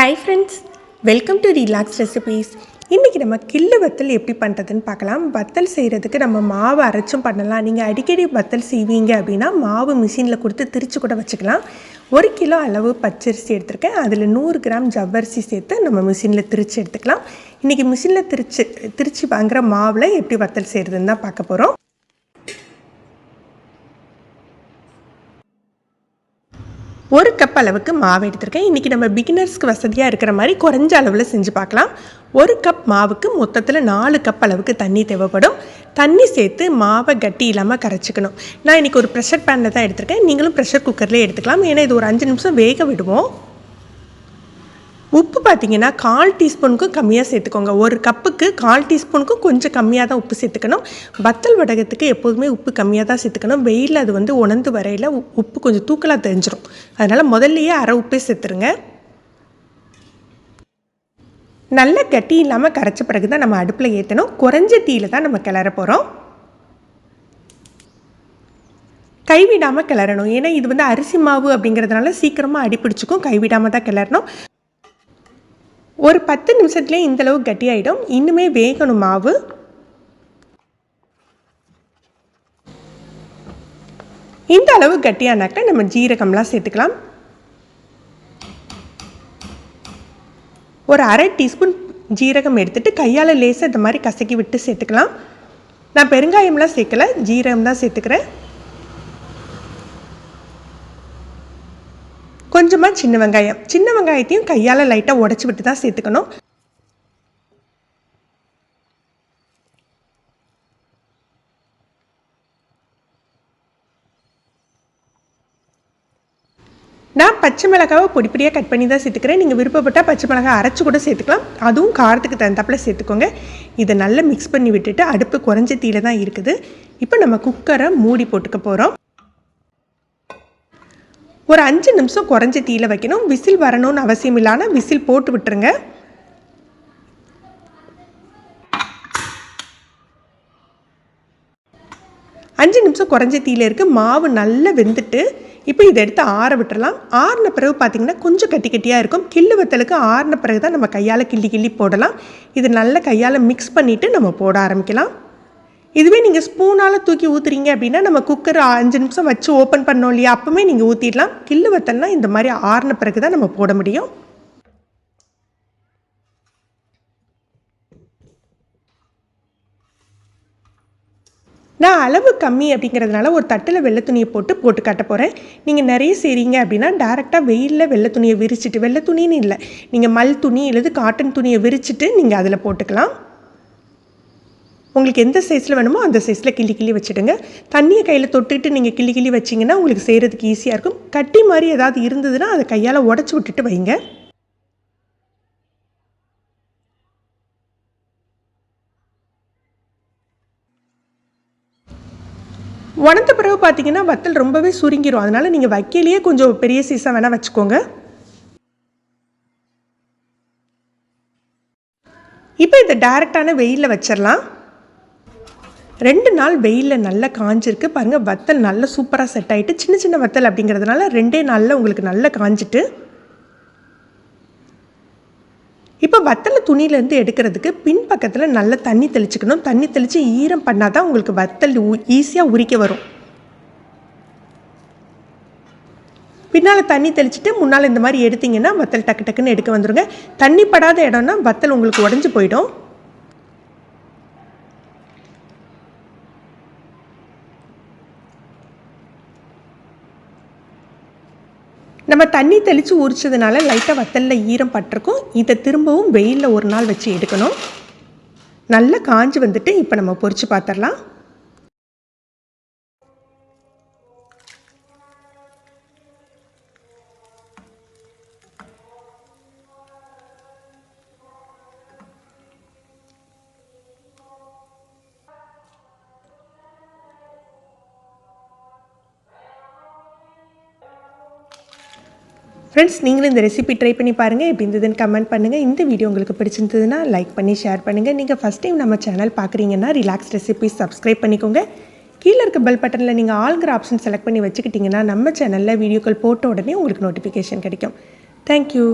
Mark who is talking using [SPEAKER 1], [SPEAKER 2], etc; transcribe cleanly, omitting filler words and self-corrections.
[SPEAKER 1] Hi friends, welcome to Relax Recipes. இன்றைக்கி நம்ம கில்லு வத்தல் எப்படி பண்ணுறதுன்னு பார்க்கலாம். வத்தல் செய்கிறதுக்கு நம்ம மாவு அரைச்சும் பண்ணலாம். நீங்கள் அடிக்கடி வத்தல் செய்வீங்க அப்படின்னா மாவு மிஷினில் கொடுத்து திரிச்சு கூட வச்சுக்கலாம். 1 கிலோ அளவு பச்சரிசி எடுத்துருக்கேன். அதில் 100 கிராம் ஜவ்வரிசி சேர்த்து நம்ம மிஷினில் திரிச்சு எடுத்துக்கலாம். இன்றைக்கி மிஷினில் திரிச்சு வாங்குகிற மாவில் எப்படி வத்தல் செய்கிறதுன்னு தான் பார்க்க போகிறோம். 1 கப் அளவுக்கு மாவு எடுத்துருக்கேன். இன்றைக்கி நம்ம பிகினர்ஸ்க்கு வசதியாக இருக்கிற மாதிரி குறைஞ்ச அளவில் செஞ்சு பார்க்கலாம். 1 கப் மாவுக்கு மொத்தத்தில் 4 கப் அளவுக்கு தண்ணி தேவைப்படும். தண்ணி சேர்த்து மாவை கட்டி இல்லாமல் கரைச்சிக்கணும். நான் இன்றைக்கி ஒரு ப்ரெஷர் பேனில் தான் எடுத்துருக்கேன். நீங்களும் ப்ரெஷர் குக்கர்லேயே எடுத்துக்கலாம். ஏன்னா இது ஒரு 5 நிமிஷம் வேக விடுவோம். உப்பு பார்த்திங்கன்னா 1/4 டீஸ்பூனுக்கும் கம்மியாக சேர்த்துக்கோங்க. 1 கப்புக்கு 1/4 டீஸ்பூனுக்கும் கொஞ்சம் கம்மியாக தான் உப்பு சேர்த்துக்கணும். வத்தல் வடகத்துக்கு எப்போதுமே உப்பு கம்மியாக தான் சேர்த்துக்கணும். வெயிலில் அது உணர்ந்து வரையில் உப்பு கொஞ்சம் தூக்கலாக தெரிஞ்சிடும். அதனால் முதல்லையே அரை உப்பே சேர்த்துருங்க. நல்ல கட்டி இல்லாமல் கரைச்ச பிறகு தான் நம்ம அடுப்பில் ஏற்றணும். குறைஞ்ச தீயில் தான் நம்ம கிளற போகிறோம். கைவிடாமல் கிளறணும். ஏன்னா இது அரிசி மாவு அப்படிங்கிறதுனால சீக்கிரமாக அடிப்பிடிச்சிக்கும். கைவிடாமல் தான் கிளறணும். ஒரு 10 நிமிஷத்துலேயே இந்தளவு கட்டியாயிடும். இன்னுமே வேகணும் மாவு. இந்த அளவு கட்டியானாக்க நம்ம ஜீரகம்லாம் சேர்த்துக்கலாம். ஒரு அரை டீஸ்பூன் ஜீரகம் எடுத்துகிட்டு கையால் லேசாக இந்த மாதிரி கசக்கி விட்டு சேர்த்துக்கலாம். நான் பெருங்காயம்லாம் சேர்க்கலை, ஜீரகம் தான் சேர்த்துக்கிறேன். கொஞ்சமாக சின்ன வெங்காயத்தையும் கையால் லைட்டாக உடச்சி விட்டு தான் சேர்த்துக்கணும். நான் பச்சை மிளகாவை பொடிப்படியாக கட் பண்ணி தான் சேர்த்துக்கிறேன். நீங்கள் விருப்பப்பட்டால் பச்சை மிளகாய் அரைச்சி கூட சேர்த்துக்கலாம். அதுவும் காரத்துக்கு தகுந்தாப்பில் சேர்த்துக்கோங்க. இதை நல்லா மிக்ஸ் பண்ணி விட்டுட்டு அடுப்பு குறைஞ்ச தீயில தான் இருக்குது. இப்போ நம்ம குக்கரை மூடி போட்டுக்க போகிறோம். ஒரு 5 நிமிஷம் குறைஞ்ச தீயில வைக்கணும். விசில் வரணும்னு அவசியம் இல்லாமல் விசில் போட்டு விட்டுருங்க. அஞ்சு நிமிஷம் குறைஞ்ச தீயில இருக்குது. மாவு நல்லா வெந்துட்டு இப்போ இதை எடுத்து ஆற விட்டுறலாம். ஆறின பிறகு பார்த்திங்கன்னா கொஞ்சம் கட்டி கட்டியாக இருக்கும். கில்லு வத்தலுக்கு ஆறின பிறகு தான் நம்ம கையால் கிள்ளி போடலாம். இது நல்லா கையால் மிக்ஸ் பண்ணிவிட்டு நம்ம போட ஆரம்பிக்கலாம். இதுவே நீங்கள் ஸ்பூனால் தூக்கி ஊற்றுறீங்க அப்படின்னா நம்ம குக்கர் 5 நிமிஷம் வச்சு ஓப்பன் பண்ணோம் இல்லையா, அப்போவே நீங்கள் ஊற்றிடலாம். கில்லு வத்தல்னா இந்த மாதிரி ஆறின பிறகு தான் நம்ம போட முடியும். நான் அளவு கம்மி அப்படிங்கிறதுனால ஒரு தட்டில் வெள்ளை துணியை போட்டு காட்ட போகிறேன். நீங்கள் நிறைய செய்கிறீங்க அப்படின்னா டேரெக்டாக வெயிலில் வெள்ளை துணியை விரிச்சிட்டு, வெள்ளை துணின்னு இல்லை, நீங்கள் மல் துணி அல்லது காட்டன் துணியை விரிச்சிட்டு நீங்கள் அதில் போட்டுக்கலாம். உங்களுக்கு எந்த சைஸில் வேணுமோ அந்த சைஸில் கிள்ளி வச்சுடுங்க. தண்ணியை கையில் தொட்டுட்டு நீங்கள் கிள்ளி வச்சிங்கன்னா உங்களுக்கு செய்கிறதுக்கு ஈஸியாக இருக்கும். கட்டி மாதிரி ஏதாவது இருந்ததுன்னா அதை கையால் உடச்சி விட்டுட்டு வைங்க. உணர்ந்த பிறகு பார்த்தீங்கன்னா வத்தல் ரொம்பவே சுருங்கிடும். அதனால் நீங்கள் வைக்கலையே கொஞ்சம் பெரிய சைஸாக வேணால் வச்சுக்கோங்க. இப்போ இதை டேரெக்டான வெயிலில் வச்சிடலாம். 2 நாள் வெயிலில் நல்லா காஞ்சிருக்கு பாருங்கள். வத்தல் நல்லா சூப்பராக செட் ஆகிட்டு, சின்ன வத்தல் அப்படிங்கிறதுனால 2 நாளில் உங்களுக்கு நல்லா காஞ்சிட்டு. இப்போ வத்தலை துணியிலேருந்து எடுக்கிறதுக்கு பின்பக்கத்தில் நல்லா தண்ணி தெளிச்சுக்கணும். தண்ணி தெளித்து ஈரம் பண்ணால் தான் உங்களுக்கு வத்தல் ஈஸியாக உரிக்க வரும். பின்னால் தண்ணி தெளிச்சுட்டு முன்னால் இந்த மாதிரி எடுத்திங்கன்னா வத்தல் டக்குன்னு எடுக்க வந்துடுங்க. தண்ணி படாத இடம்னா வத்தல் உங்களுக்கு உடஞ்சி போயிடும். நம்ம தண்ணி தெளித்து உரிச்சதுனால லைட்டாக வத்தலில் ஈரம் பட்டிருக்கும். இதை திரும்பவும் வெயிலில் 1 நாள் வச்சு எடுக்கணும். நல்லா காஞ்சி வந்துட்டு இப்போ நம்ம பொரித்து பார்த்துடலாம். ஃப்ரெண்ட்ஸ், நீங்களும் இந்த ரெசிபி ட்ரை பண்ணி பாருங்கள். எப்படி இருந்ததுன்னு கமெண்ட் பண்ணுங்கள். இந்த வீடியோ உங்களுக்கு பிடிச்சிருந்ததுன்னா லைக் பண்ணி ஷேர் பண்ணுங்கள். நீங்கள் ஃபஸ்ட் டைம் நம்ம சேனல் பார்க்குறீங்கன்னா ரிலாக்ஸ் ரெசிபிஸ் சப்ஸ்கிரைப் பண்ணிக்கோங்க. கீழே இருக்க பெல் பட்டனில் நீங்கள் ஆல்கிற ஆப்ஷன் செலக்ட் பண்ணி வச்சுக்கிட்டிங்கன்னா நம்ம சேனலில் வீடியோக்கள் போட்ட உடனே உங்களுக்கு நோட்டிஃபிகேஷன் கிடைக்கும். தேங்க்யூ.